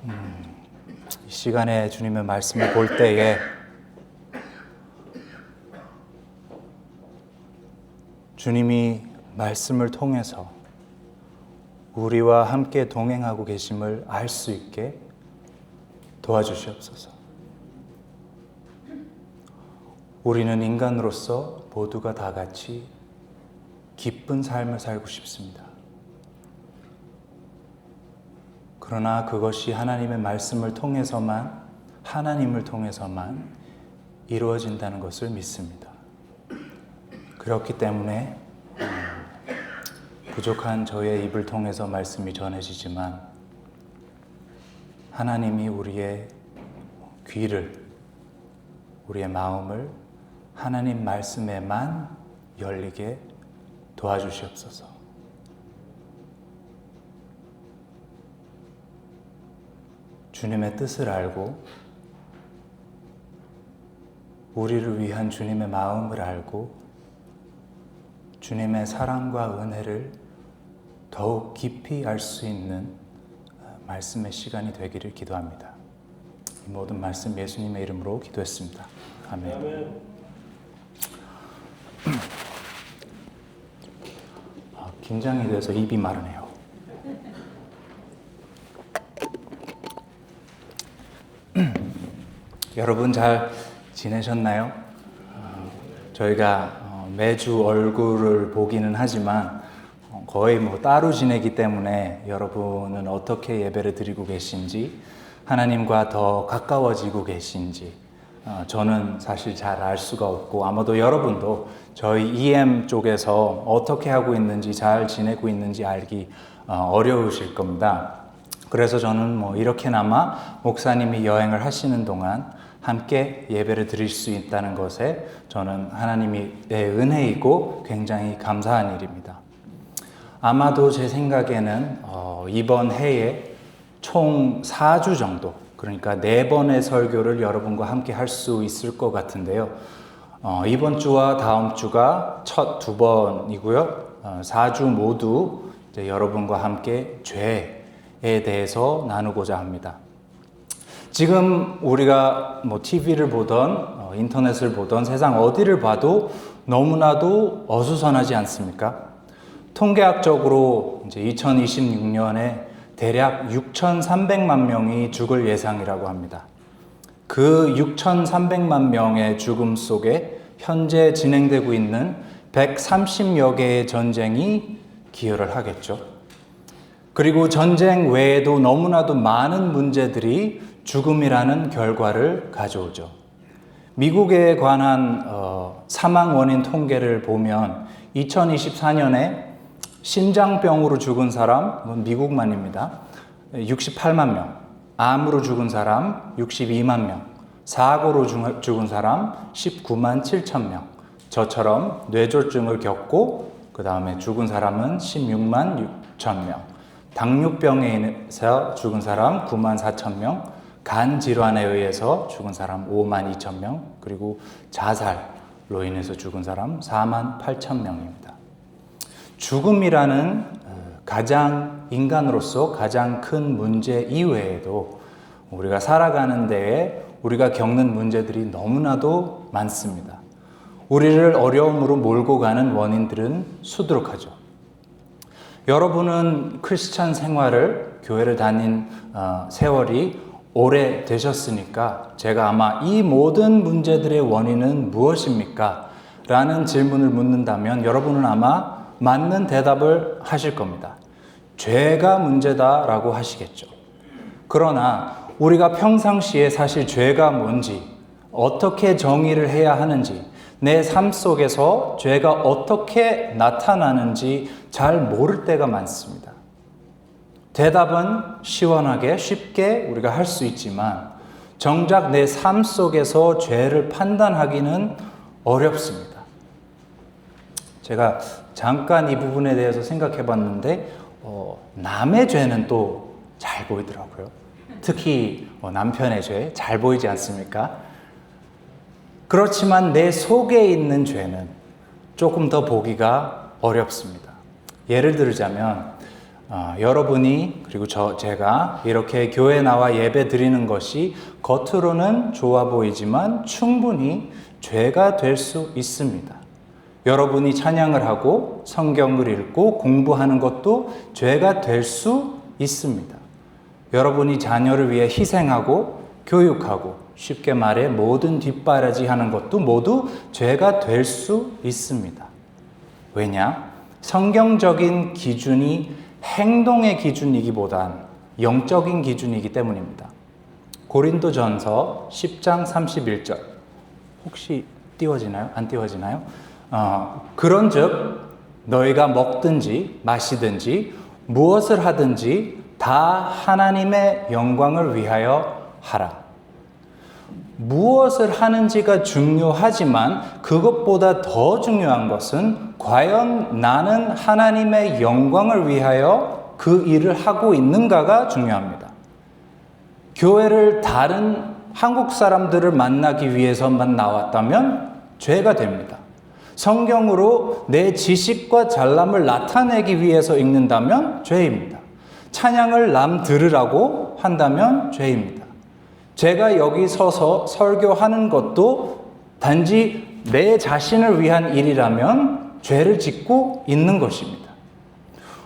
이 시간에 주님의 말씀을 볼 때에 주님이 말씀을 통해서 우리와 함께 동행하고 계심을 알 수 있게 도와주시옵소서. 우리는 인간으로서 모두가 다 같이 기쁜 삶을 살고 싶습니다. 그러나 그것이 하나님의 말씀을 통해서만, 하나님을 통해서만 이루어진다는 것을 믿습니다. 그렇기 때문에 부족한 저의 입을 통해서 말씀이 전해지지만 하나님이 우리의 귀를, 우리의 마음을 하나님 말씀에만 열리게 도와주시옵소서. 주님의 뜻을 알고 우리를 위한 주님의 마음을 알고 주님의 사랑과 은혜를 더욱 깊이 알 수 있는 말씀의 시간이 되기를 기도합니다. 이 모든 말씀 예수님의 이름으로 기도했습니다. 아멘. 긴장이 돼서 입이 마르네요. 여러분 잘 지내셨나요? 저희가 매주 얼굴을 보기는 하지만 거의 따로 지내기 때문에 여러분은 어떻게 예배를 드리고 계신지, 하나님과 더 가까워지고 계신지 저는 사실 잘 알 수가 없고, 아마도 여러분도 저희 EM 쪽에서 어떻게 하고 있는지, 잘 지내고 있는지 알기 어려우실 겁니다. 그래서 저는 이렇게나마 목사님이 여행을 하시는 동안 함께 예배를 드릴 수 있다는 것에 저는 하나님의 은혜이고 굉장히 감사한 일입니다. 아마도 제 생각에는 이번 해에 총 4주 정도, 그러니까 4번의 설교를 여러분과 함께 할 수 있을 것 같은데요. 이번 주와 다음 주가 첫 2번이고요. 4주 모두 이제 여러분과 함께 죄에 대해서 나누고자 합니다. 지금 우리가 TV를 보던 인터넷을 보던 세상 어디를 봐도 너무나도 어수선하지 않습니까? 통계학적으로 이제 2026년에 대략 6,300만 명이 죽을 예상이라고 합니다. 그 6,300만 명의 죽음 속에 현재 진행되고 있는 130여 개의 전쟁이 기여를 하겠죠. 그리고 전쟁 외에도 너무나도 많은 문제들이 죽음이라는 결과를 가져오죠. 미국에 관한 사망 원인 통계를 보면 2024년에 심장병으로 죽은 사람, 미국만입니다. 68만 명, 암으로 죽은 사람 62만 명, 사고로 죽은 사람 19만 7천 명, 저처럼 뇌졸중을 겪고 그 다음에 죽은 사람은 16만 6천 명, 당뇨병에 의해서 죽은 사람 9만 4천 명, 간 질환에 의해서 죽은 사람 5만 2천 명, 그리고 자살로 인해서 죽은 사람 4만 8천 명입니다. 죽음이라는 인간으로서 가장 큰 문제 이외에도 우리가 살아가는 데에 우리가 겪는 문제들이 너무나도 많습니다. 우리를 어려움으로 몰고 가는 원인들은 수두룩하죠. 여러분은 크리스찬 생활을, 교회를 다닌 세월이 오래 되셨으니까 제가 아마 이 모든 문제들의 원인은 무엇입니까? 라는 질문을 묻는다면 여러분은 아마 맞는 대답을 하실 겁니다. 죄가 문제다라고 하시겠죠. 그러나 우리가 평상시에 사실 죄가 뭔지, 어떻게 정의를 해야 하는지, 내 삶 속에서 죄가 어떻게 나타나는지 잘 모를 때가 많습니다. 대답은 시원하게 쉽게 우리가 할 수 있지만 정작 내 삶 속에서 죄를 판단하기는 어렵습니다. 제가 잠깐 이 부분에 대해서 생각해 봤는데 남의 죄는 또 잘 보이더라고요. 특히 남편의 죄 잘 보이지 않습니까? 그렇지만 내 속에 있는 죄는 조금 더 보기가 어렵습니다. 예를 들자면 여러분이 그리고 제가 이렇게 교회 나와 예배 드리는 것이 겉으로는 좋아 보이지만 충분히 죄가 될 수 있습니다. 여러분이 찬양을 하고 성경을 읽고 공부하는 것도 죄가 될 수 있습니다. 여러분이 자녀를 위해 희생하고 교육하고 쉽게 말해 모든 뒷바라지 하는 것도 모두 죄가 될 수 있습니다. 왜냐? 성경적인 기준이 행동의 기준이기보단 영적인 기준이기 때문입니다. 고린도전서 10장 31절 혹시 띄워지나요? 안 띄워지나요? 그런즉 너희가 먹든지 마시든지 무엇을 하든지 다 하나님의 영광을 위하여 하라. 무엇을 하는지가 중요하지만 그것보다 더 중요한 것은 과연 나는 하나님의 영광을 위하여 그 일을 하고 있는가가 중요합니다. 교회를 다른 한국 사람들을 만나기 위해서만 나왔다면 죄가 됩니다. 성경으로 내 지식과 잘남을 나타내기 위해서 읽는다면 죄입니다. 찬양을 남 들으라고 한다면 죄입니다. 제가 여기 서서 설교하는 것도 단지 내 자신을 위한 일이라면 죄를 짓고 있는 것입니다.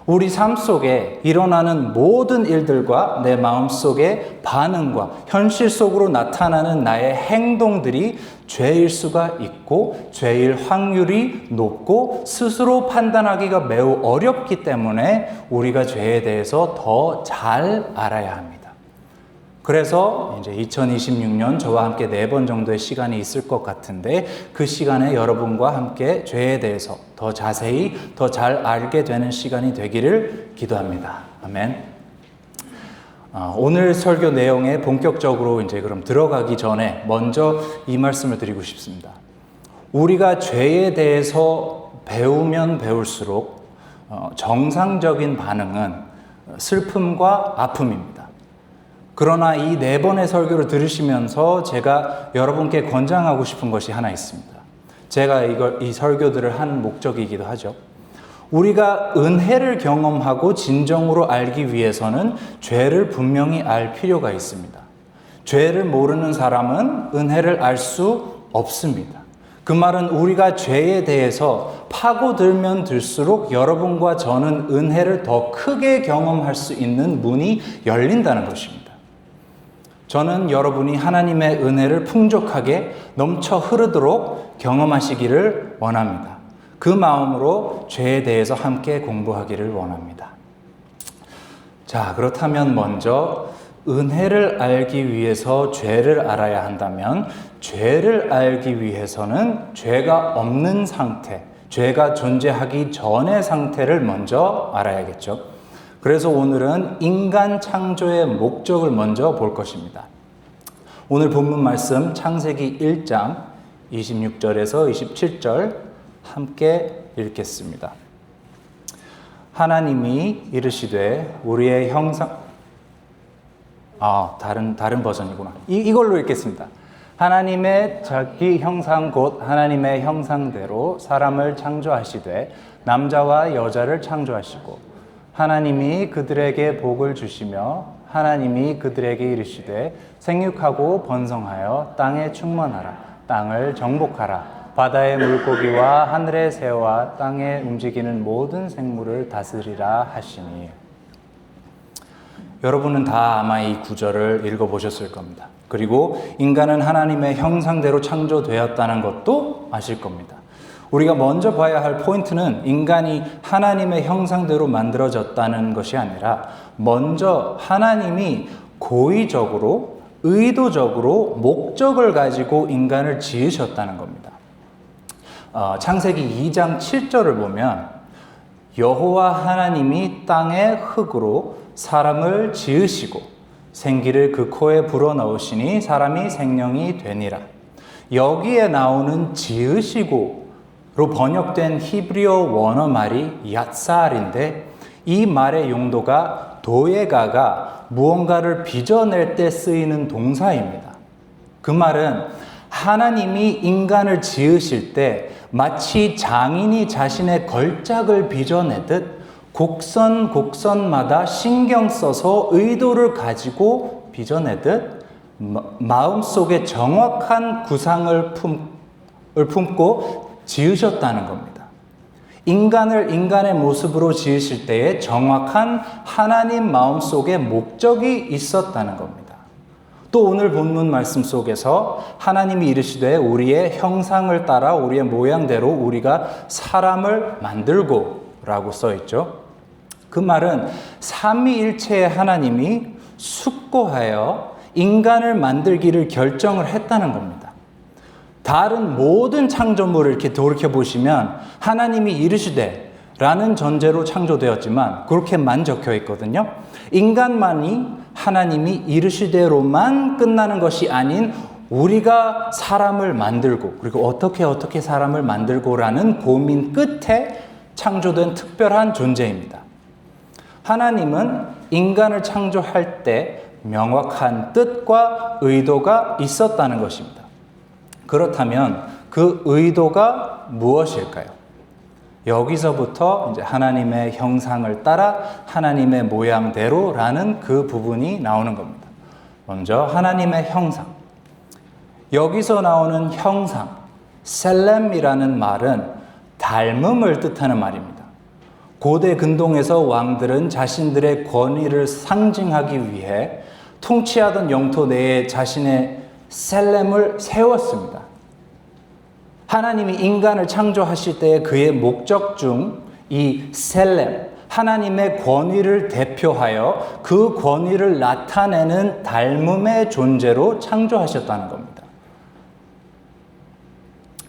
우리 삶 속에 일어나는 모든 일들과 내 마음 속의 반응과 현실 속으로 나타나는 나의 행동들이 죄일 수가 있고 죄일 확률이 높고 스스로 판단하기가 매우 어렵기 때문에 우리가 죄에 대해서 더 잘 알아야 합니다. 그래서 이제 2026년 저와 함께 4번 정도의 시간이 있을 것 같은데 그 시간에 여러분과 함께 죄에 대해서 더 자세히 더 잘 알게 되는 시간이 되기를 기도합니다. 아멘. 오늘 설교 내용에 본격적으로 이제 그럼 들어가기 전에 먼저 이 말씀을 드리고 싶습니다. 우리가 죄에 대해서 배우면 배울수록 정상적인 반응은 슬픔과 아픔입니다. 그러나 이 4번의 설교를 들으시면서 제가 여러분께 권장하고 싶은 것이 하나 있습니다. 제가 이 설교들을 한 목적이기도 하죠. 우리가 은혜를 경험하고 진정으로 알기 위해서는 죄를 분명히 알 필요가 있습니다. 죄를 모르는 사람은 은혜를 알 수 없습니다. 그 말은 우리가 죄에 대해서 파고들면 들수록 여러분과 저는 은혜를 더 크게 경험할 수 있는 문이 열린다는 것입니다. 저는 여러분이 하나님의 은혜를 풍족하게 넘쳐 흐르도록 경험하시기를 원합니다. 그 마음으로 죄에 대해서 함께 공부하기를 원합니다. 자, 그렇다면 먼저 은혜를 알기 위해서 죄를 알아야 한다면 죄를 알기 위해서는 죄가 없는 상태, 죄가 존재하기 전의 상태를 먼저 알아야겠죠. 그래서 오늘은 인간 창조의 목적을 먼저 볼 것입니다. 오늘 본문 말씀 창세기 1장 26절에서 27절 함께 읽겠습니다. 하나님이 이르시되 우리의 형상 다른 버전이구나. 이걸로 읽겠습니다. 하나님의 자기 형상 곧 하나님의 형상대로 사람을 창조하시되 남자와 여자를 창조하시고 하나님이 그들에게 복을 주시며 하나님이 그들에게 이르시되 생육하고 번성하여 땅에 충만하라. 땅을 정복하라. 바다의 물고기와 하늘의 새와 땅에 움직이는 모든 생물을 다스리라 하시니. 여러분은 다 아마 이 구절을 읽어보셨을 겁니다. 그리고 인간은 하나님의 형상대로 창조되었다는 것도 아실 겁니다. 우리가 먼저 봐야 할 포인트는 인간이 하나님의 형상대로 만들어졌다는 것이 아니라 먼저 하나님이 고의적으로, 의도적으로 목적을 가지고 인간을 지으셨다는 겁니다. 창세기 2장 7절을 보면 여호와 하나님이 땅의 흙으로 사람을 지으시고 생기를 그 코에 불어넣으시니 사람이 생명이 되니라. 여기에 나오는 지으시고 로 번역된 히브리어 원어 말이 얏살인데 이 말의 용도가 도예가가 무언가를 빚어낼 때 쓰이는 동사입니다. 그 말은 하나님이 인간을 지으실 때 마치 장인이 자신의 걸작을 빚어내듯 곡선마다 신경 써서 의도를 가지고 빚어내듯 마음속에 정확한 구상을 품고 지으셨다는 겁니다. 인간을 인간의 모습으로 지으실 때에 정확한 하나님 마음속에 목적이 있었다는 겁니다. 또 오늘 본문 말씀 속에서 하나님이 이르시되 우리의 형상을 따라 우리의 모양대로 우리가 사람을 만들고 라고 써있죠. 그 말은 삼위일체의 하나님이 숙고하여 인간을 만들기를 결정을 했다는 겁니다. 다른 모든 창조물을 이렇게 돌이켜보시면 하나님이 이르시되 라는 전제로 창조되었지만 그렇게만 적혀 있거든요. 인간만이 하나님이 이르시되로만 끝나는 것이 아닌 우리가 사람을 만들고 그리고 어떻게 사람을 만들고라는 고민 끝에 창조된 특별한 존재입니다. 하나님은 인간을 창조할 때 명확한 뜻과 의도가 있었다는 것입니다. 그렇다면 그 의도가 무엇일까요? 여기서부터 이제 하나님의 형상을 따라 하나님의 모양대로라는 그 부분이 나오는 겁니다. 먼저 하나님의 형상. 여기서 나오는 형상, 셀렘이라는 말은 닮음을 뜻하는 말입니다. 고대 근동에서 왕들은 자신들의 권위를 상징하기 위해 통치하던 영토 내에 자신의 셀렘을 세웠습니다. 하나님이 인간을 창조하실 때에 그의 목적 중 이 셀렘, 하나님의 권위를 대표하여 그 권위를 나타내는 닮음의 존재로 창조하셨다는 겁니다.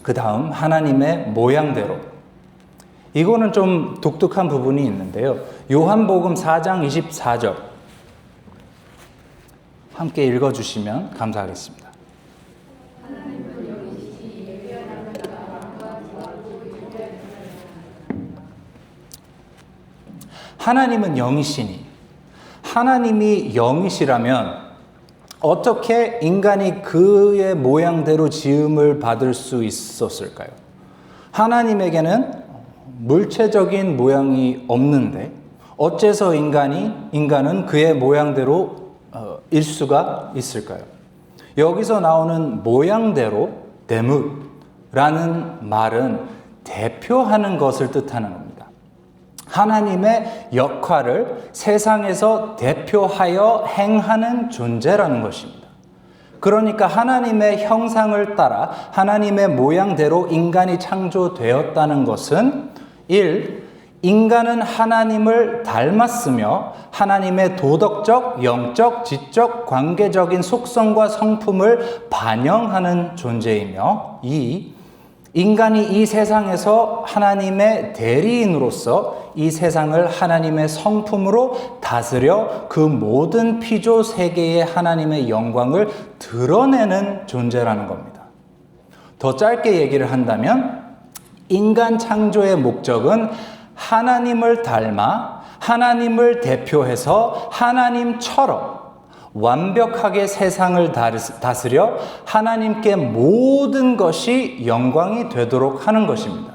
그 다음 하나님의 모양대로. 이거는 좀 독특한 부분이 있는데요. 요한복음 4장 24절 함께 읽어주시면 감사하겠습니다. 하나님은 영이시니 하나님이 영이시라면 어떻게 인간이 그의 모양대로 지음을 받을 수 있었을까요? 하나님에게는 물체적인 모양이 없는데 어째서 인간은 그의 모양대로 일 수가 있을까요? 여기서 나오는 모양대로 데뭇라는 말은 대표하는 것을 뜻하는 겁니다. 하나님의 역할을 세상에서 대표하여 행하는 존재라는 것입니다. 그러니까 하나님의 형상을 따라 하나님의 모양대로 인간이 창조되었다는 것은 1. 인간은 하나님을 닮았으며 하나님의 도덕적, 영적, 지적, 관계적인 속성과 성품을 반영하는 존재이며 2. 인간이 이 세상에서 하나님의 대리인으로서 이 세상을 하나님의 성품으로 다스려 그 모든 피조 세계의 하나님의 영광을 드러내는 존재라는 겁니다. 더 짧게 얘기를 한다면 인간 창조의 목적은 하나님을 닮아 하나님을 대표해서 하나님처럼 완벽하게 세상을 다스려 하나님께 모든 것이 영광이 되도록 하는 것입니다.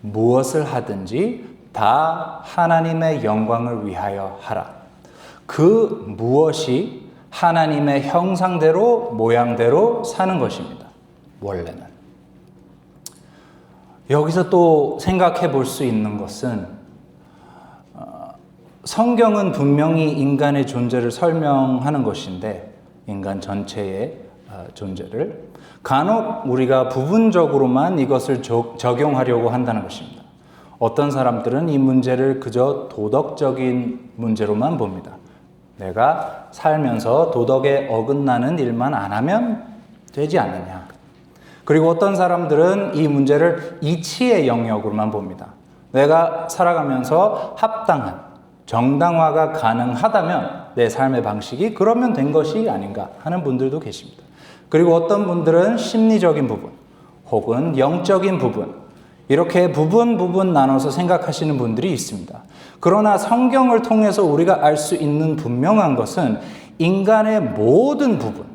무엇을 하든지 다 하나님의 영광을 위하여 하라. 그 무엇이 하나님의 형상대로 모양대로 사는 것입니다. 원래는. 여기서 또 생각해 볼 수 있는 것은 성경은 분명히 인간의 존재를 설명하는 것인데 인간 전체의 존재를 간혹 우리가 부분적으로만 이것을 적용하려고 한다는 것입니다. 어떤 사람들은 이 문제를 그저 도덕적인 문제로만 봅니다. 내가 살면서 도덕에 어긋나는 일만 안 하면 되지 않느냐. 그리고 어떤 사람들은 이 문제를 이치의 영역으로만 봅니다. 내가 살아가면서 합당한 정당화가 가능하다면 내 삶의 방식이 그러면 된 것이 아닌가 하는 분들도 계십니다. 그리고 어떤 분들은 심리적인 부분 혹은 영적인 부분 이렇게 부분 나눠서 생각하시는 분들이 있습니다. 그러나 성경을 통해서 우리가 알 수 있는 분명한 것은 인간의 모든 부분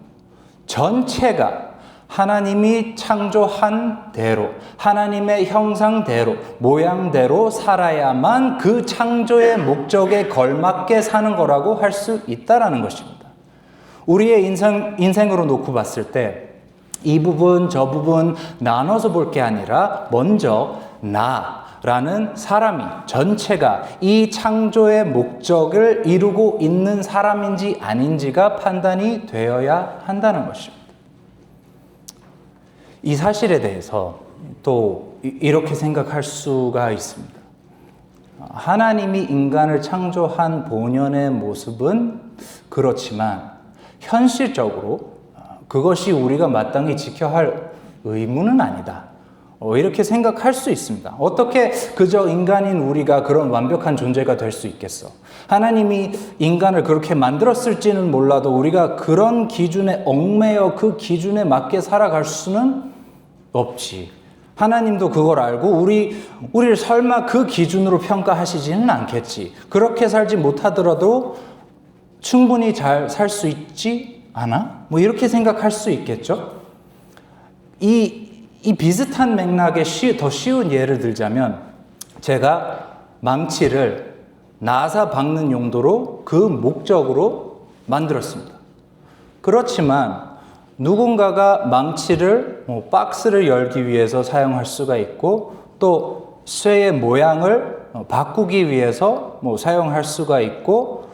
전체가 하나님이 창조한 대로, 하나님의 형상대로, 모양대로 살아야만 그 창조의 목적에 걸맞게 사는 거라고 할 수 있다라는 것입니다. 우리의 인생으로 놓고 봤을 때 이 부분, 저 부분 나눠서 볼 게 아니라 먼저 나라는 사람이 전체가 이 창조의 목적을 이루고 있는 사람인지 아닌지가 판단이 되어야 한다는 것입니다. 이 사실에 대해서 또 이렇게 생각할 수가 있습니다. 하나님이 인간을 창조한 본연의 모습은 그렇지만 현실적으로 그것이 우리가 마땅히 지켜야 할 의무는 아니다. 이렇게 생각할 수 있습니다. 어떻게 그저 인간인 우리가 그런 완벽한 존재가 될 수 있겠어? 하나님이 인간을 그렇게 만들었을지는 몰라도 우리가 그런 기준에 얽매여 그 기준에 맞게 살아갈 수는 없지. 하나님도 그걸 알고 우리를 설마 그 기준으로 평가하시지는 않겠지. 그렇게 살지 못하더라도 충분히 잘 살 수 있지 않아? 이렇게 생각할 수 있겠죠? 이 비슷한 맥락에 더 쉬운 예를 들자면 제가 망치를 나사 박는 용도로 그 목적으로 만들었습니다. 그렇지만 누군가가 망치를 박스를 열기 위해서 사용할 수가 있고 또 쇠의 모양을 바꾸기 위해서 사용할 수가 있고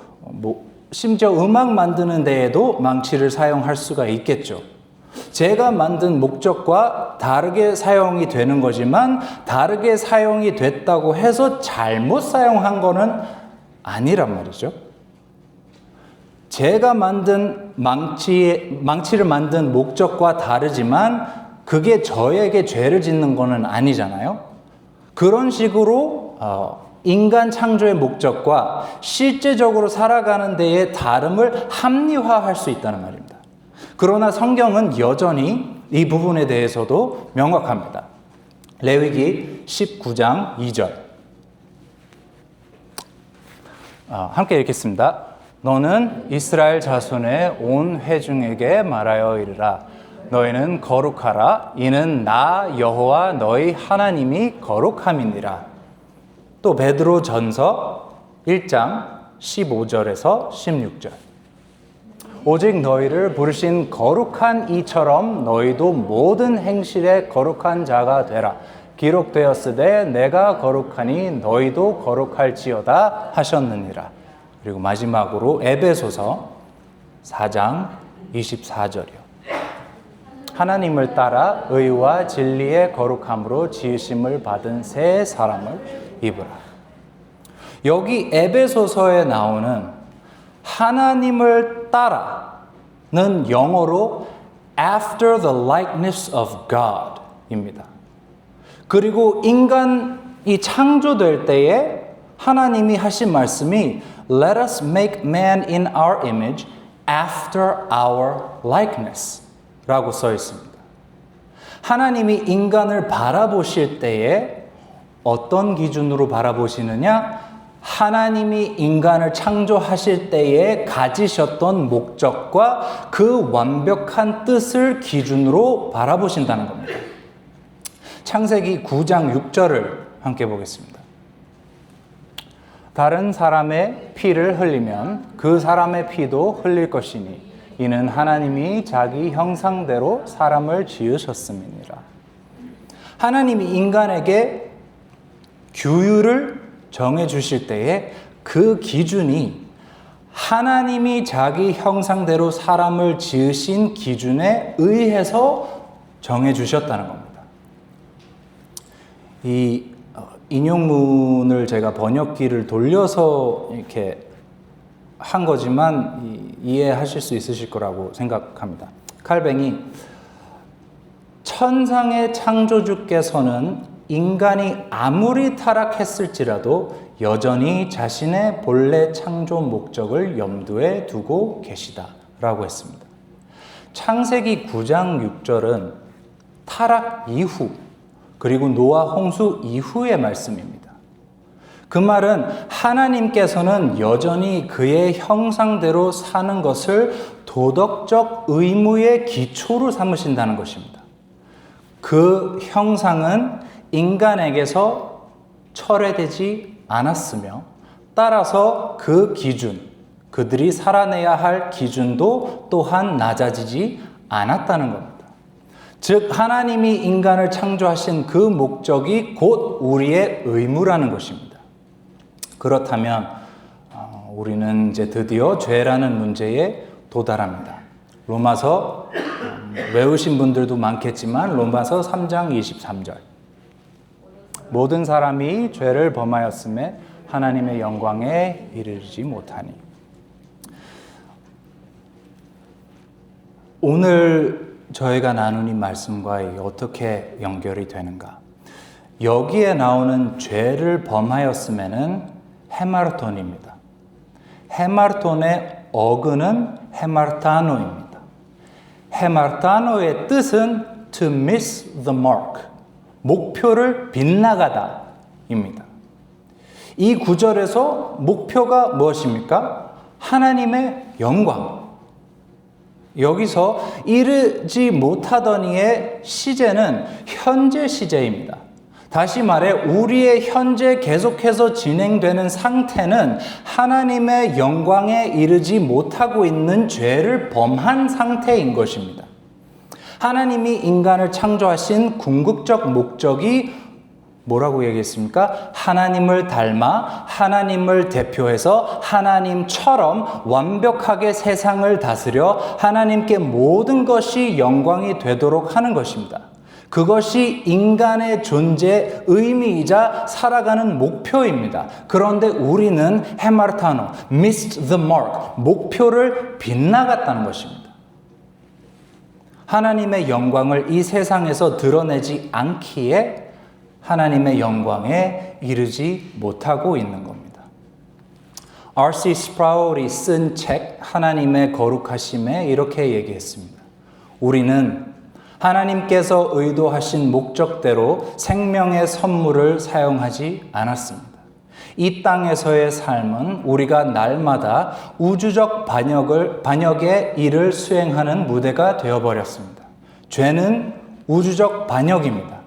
심지어 음악 만드는 데에도 망치를 사용할 수가 있겠죠. 제가 만든 목적과 다르게 사용이 되는 거지만 다르게 사용이 됐다고 해서 잘못 사용한 거는 아니란 말이죠. 제가 만든 망치를 만든 목적과 다르지만 그게 저에게 죄를 짓는 거는 아니잖아요. 그런 식으로 인간 창조의 목적과 실제적으로 살아가는 데의 다름을 합리화할 수 있다는 말입니다. 그러나 성경은 여전히 이 부분에 대해서도 명확합니다. 레위기 19장 2절 함께 읽겠습니다. 너는 이스라엘 자손의 온 회중에게 말하여 이르라. 너희는 거룩하라. 이는 나 여호와 너희 하나님이 거룩함이니라. 또 베드로 전서 1장 15절에서 16절 오직 너희를 부르신 거룩한 이처럼 너희도 모든 행실에 거룩한 자가 되라. 기록되었으되 내가 거룩하니 너희도 거룩할지어다 하셨느니라. 그리고 마지막으로 에베소서 4장 24절이요. 하나님을 따라 의와 진리의 거룩함으로 지으심을 받은 새 사람을 입으라. 여기 에베소서에 나오는 하나님을 따라는 영어로 after the likeness of God 입니다. 그리고 인간이 창조될 때에 하나님이 하신 말씀이 Let us make man in our image after our likeness 라고 써 있습니다. 하나님이 인간을 바라보실 때에 어떤 기준으로 바라보시느냐? 하나님이 인간을 창조하실 때에 가지셨던 목적과 그 완벽한 뜻을 기준으로 바라보신다는 겁니다. 창세기 9장 6절을 함께 보겠습니다. 다른 사람의 피를 흘리면 그 사람의 피도 흘릴 것이니 이는 하나님이 자기 형상대로 사람을 지으셨음이니라. 하나님이 인간에게 규율을 정해 주실 때에 그 기준이 하나님이 자기 형상대로 사람을 지으신 기준에 의해서 정해 주셨다는 겁니다. 이 인용문을 제가 번역기를 돌려서 이렇게 한 거지만 이해하실 수 있으실 거라고 생각합니다. 칼뱅이 천상의 창조주께서는 인간이 아무리 타락했을지라도 여전히 자신의 본래 창조 목적을 염두에 두고 계시다라고 했습니다. 창세기 9장 6절은 타락 이후 그리고 노아 홍수 이후의 말씀입니다. 그 말은 하나님께서는 여전히 그의 형상대로 사는 것을 도덕적 의무의 기초로 삼으신다는 것입니다. 그 형상은 인간에게서 철회되지 않았으며 따라서 그 기준, 그들이 살아내야 할 기준도 또한 낮아지지 않았다는 겁니다. 즉 하나님이 인간을 창조하신 그 목적이 곧 우리의 의무라는 것입니다. 그렇다면 우리는 이제 드디어 죄라는 문제에 도달합니다. 로마서 외우신 분들도 많겠지만 로마서 3장 23절 모든 사람이 죄를 범하였음에 하나님의 영광에 이르지 못하니. 오늘 저희가 나누는 말씀과 어떻게 연결이 되는가? 여기에 나오는 죄를 범하였음에는 헤마르톤입니다. 헤마르톤의 어근은 헤마르타노입니다. 헤마르타노의 뜻은 to miss the mark, 목표를 빗나가다입니다. 이 구절에서 목표가 무엇입니까? 하나님의 영광. 여기서 이르지 못하더니의 시제는 현재 시제입니다. 다시 말해 우리의 현재 계속해서 진행되는 상태는 하나님의 영광에 이르지 못하고 있는 죄를 범한 상태인 것입니다. 하나님이 인간을 창조하신 궁극적 목적이 뭐라고 얘기했습니까? 하나님을 닮아 하나님을 대표해서 하나님처럼 완벽하게 세상을 다스려 하나님께 모든 것이 영광이 되도록 하는 것입니다. 그것이 인간의 존재 의미이자 살아가는 목표입니다. 그런데 우리는 헤마르타노, missed the mark, 목표를 빗나갔다는 것입니다. 하나님의 영광을 이 세상에서 드러내지 않기에 하나님의 영광에 이르지 못하고 있는 겁니다. R.C. 스프라울이 쓴 책 하나님의 거룩하심에 이렇게 얘기했습니다. 우리는 하나님께서 의도하신 목적대로 생명의 선물을 사용하지 않았습니다. 이 땅에서의 삶은 우리가 날마다 우주적 반역의 일을 수행하는 무대가 되어버렸습니다. 죄는 우주적 반역입니다.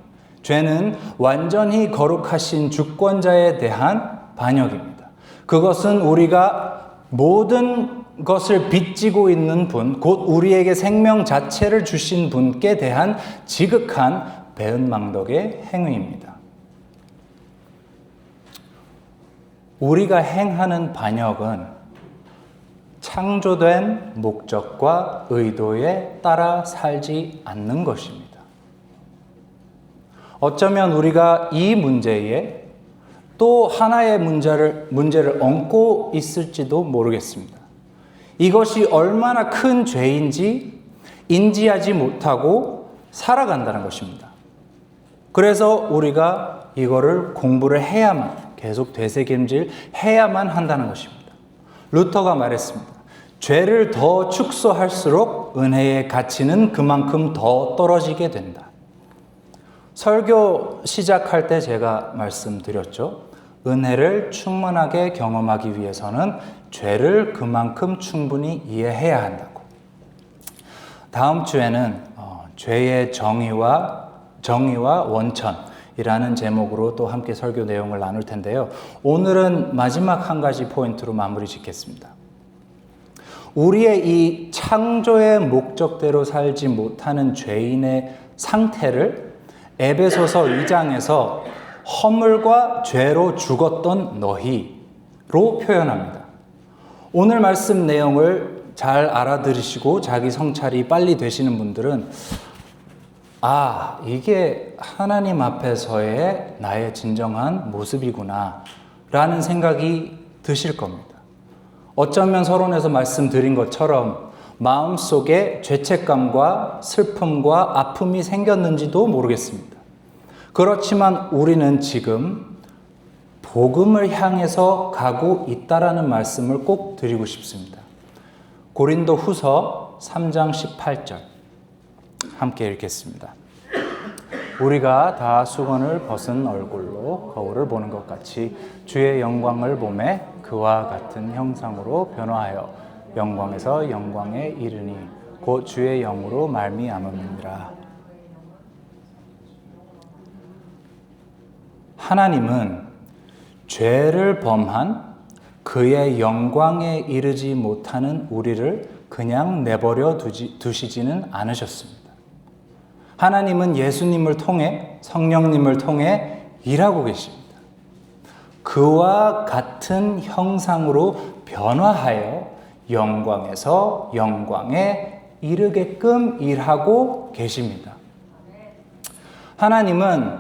죄는 완전히 거룩하신 주권자에 대한 반역입니다. 그것은 우리가 모든 것을 빚지고 있는 분, 곧 우리에게 생명 자체를 주신 분께 대한 지극한 배은망덕의 행위입니다. 우리가 행하는 반역은 창조된 목적과 의도에 따라 살지 않는 것입니다. 어쩌면 우리가 이 문제에 또 하나의 문제를 얹고 있을지도 모르겠습니다. 이것이 얼마나 큰 죄인지 인지하지 못하고 살아간다는 것입니다. 그래서 우리가 이거를 공부를 해야만, 계속 되새김질 해야만 한다는 것입니다. 루터가 말했습니다. 죄를 더 축소할수록 은혜의 가치는 그만큼 더 떨어지게 된다. 설교 시작할 때 제가 말씀드렸죠. 은혜를 충만하게 경험하기 위해서는 죄를 그만큼 충분히 이해해야 한다고. 다음 주에는 죄의 정의와 원천이라는 제목으로 또 함께 설교 내용을 나눌 텐데요. 오늘은 마지막 한 가지 포인트로 마무리 짓겠습니다. 우리의 이 창조의 목적대로 살지 못하는 죄인의 상태를 에베소서 2장에서 허물과 죄로 죽었던 너희로 표현합니다. 오늘 말씀 내용을 잘 알아들으시고 자기 성찰이 빨리 되시는 분들은 이게 하나님 앞에서의 나의 진정한 모습이구나 라는 생각이 드실 겁니다. 어쩌면 서론에서 말씀드린 것처럼 마음속에 죄책감과 슬픔과 아픔이 생겼는지도 모르겠습니다. 그렇지만 우리는 지금 복음을 향해서 가고 있다라는 말씀을 꼭 드리고 싶습니다. 고린도 후서 3장 18절 함께 읽겠습니다. 우리가 다 수건을 벗은 얼굴로 거울을 보는 것 같이 주의 영광을 보매 그와 같은 형상으로 변화하여 영광에서 영광에 이르니 곧 주의 영으로 말미암음이니라. 하나님은 죄를 범한 그의 영광에 이르지 못하는 우리를 그냥 내버려 두시지는 않으셨습니다. 하나님은 예수님을 통해 성령님을 통해 일하고 계십니다. 그와 같은 형상으로 변화하여 영광에서 영광에 이르게끔 일하고 계십니다. 하나님은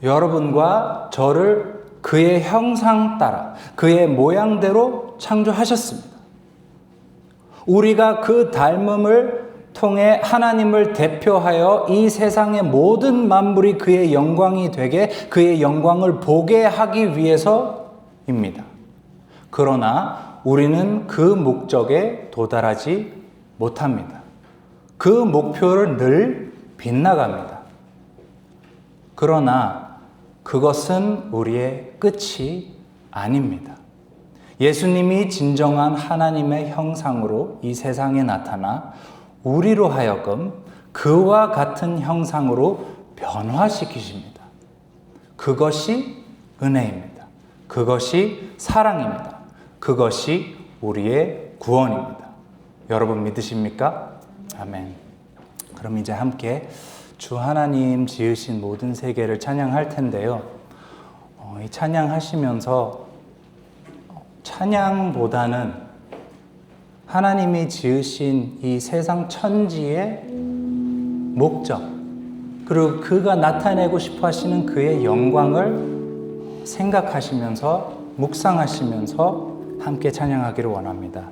여러분과 저를 그의 형상 따라 그의 모양대로 창조하셨습니다. 우리가 그 닮음을 통해 하나님을 대표하여 이 세상의 모든 만물이 그의 영광이 되게 그의 영광을 보게 하기 위해서입니다. 그러나 우리는 그 목적에 도달하지 못합니다. 그 목표를 늘 빗나갑니다. 그러나 그것은 우리의 끝이 아닙니다. 예수님이 진정한 하나님의 형상으로 이 세상에 나타나 우리로 하여금 그와 같은 형상으로 변화시키십니다. 그것이 은혜입니다. 그것이 사랑입니다. 그것이 우리의 구원입니다. 여러분 믿으십니까? 아멘. 그럼 이제 함께 주 하나님 지으신 모든 세계를 찬양할 텐데요. 이 찬양하시면서 찬양보다는 하나님이 지으신 이 세상 천지의 목적, 그리고 그가 나타내고 싶어 하시는 그의 영광을 생각하시면서 묵상하시면서 함께 찬양하기를 원합니다.